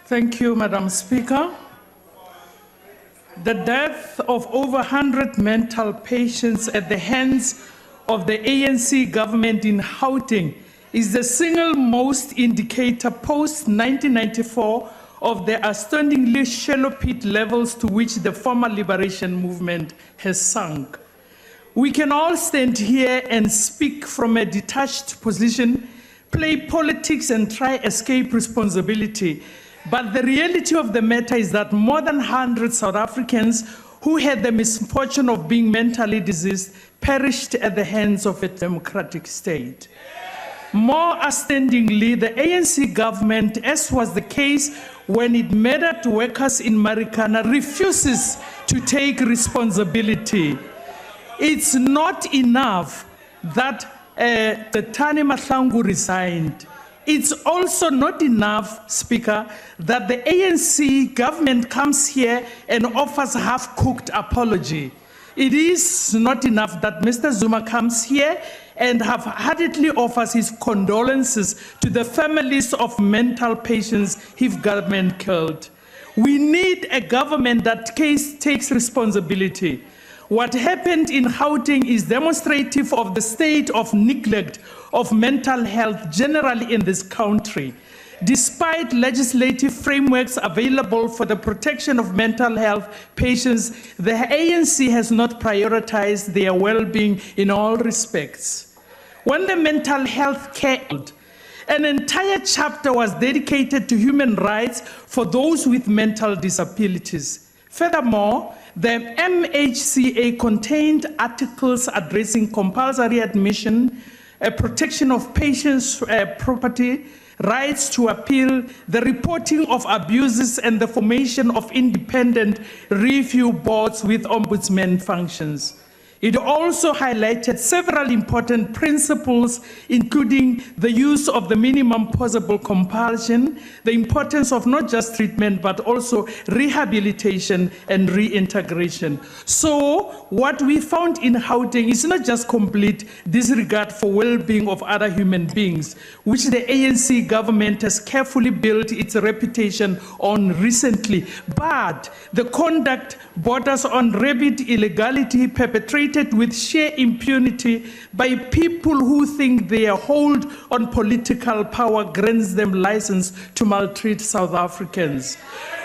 Thank you, Madam Speaker. The death of over 100 mental patients at the hands of the ANC government in Gauteng is the single most indicator post-1994 of the astoundingly shallow pit levels to which the former liberation movement has sunk. We can all stand here and speak from a detached position, play politics and try escape responsibility. But the reality of the matter is that more than 100 South Africans who had the misfortune of being mentally diseased perished at the hands of a democratic state. More astoundingly, the ANC government, as was the case when it murdered workers in Marikana, refuses to take responsibility. It's not enough that Tani Mahlangu resigned. It's also not enough, Speaker, that the ANC government comes here and offers half-cooked apology. It is not enough that Mr. Zuma comes here and half-heartedly offers his condolences to the families of mental patients his government killed. We need a government that takes responsibility. What happened in Gauteng is demonstrative of the state of neglect of mental health generally in this country. Despite legislative frameworks available for the protection of mental health patients, the ANC has not prioritized their well-being in all respects. When the mental health care, an entire chapter was dedicated to human rights for those with mental disabilities. Furthermore, the MHCA contained articles addressing compulsory admission, protection of patients' property, rights to appeal, the reporting of abuses, and the formation of independent review boards with ombudsman functions. It also highlighted several important principles, including the use of the minimum possible compulsion, the importance of not just treatment, but also rehabilitation and reintegration. So what we found in Gauteng is not just complete disregard for well-being of other human beings, which the ANC government has carefully built its reputation on recently, but the conduct borders on rabid illegality perpetrated with sheer impunity by people who think their hold on political power grants them license to maltreat South Africans.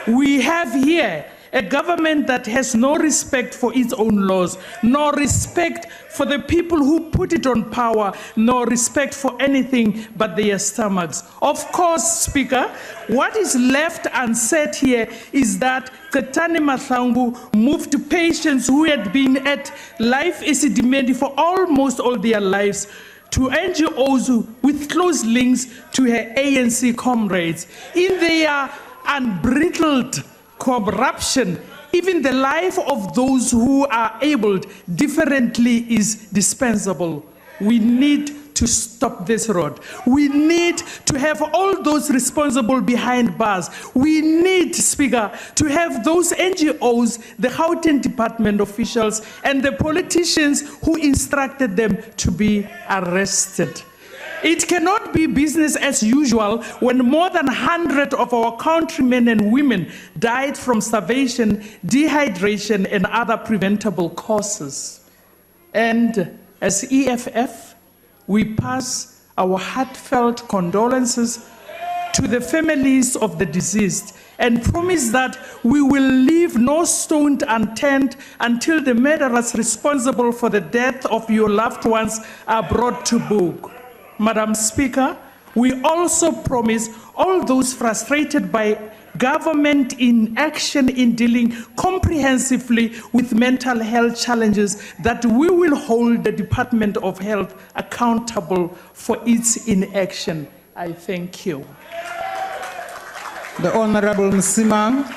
We have here a government that has no respect for its own laws, nor respect for the people who put it on power, nor respect for anything but their stomachs. Of course, Speaker, what is left unsaid here is that Tani Mahlangu moved patients who had been at life demand for almost all their lives to NGOs with close links to her ANC comrades. In their unbridled corruption, even the life of those who are abled differently is dispensable. We need to stop this road. We need to have all those responsible behind bars. We need, Speaker, to have those NGOs, the Gauteng department officials, and the politicians who instructed them to be arrested. It cannot be business as usual when more than 100 of our countrymen and women died from starvation, dehydration, and other preventable causes. And as EFF, we pass our heartfelt condolences to the families of the deceased and promise that we will leave no stone unturned until the murderers responsible for the death of your loved ones are brought to book. Madam Speaker, we also promise all those frustrated by government inaction in dealing comprehensively with mental health challenges that we will hold the Department of Health accountable for its inaction. I thank you. The Honorable Msimang.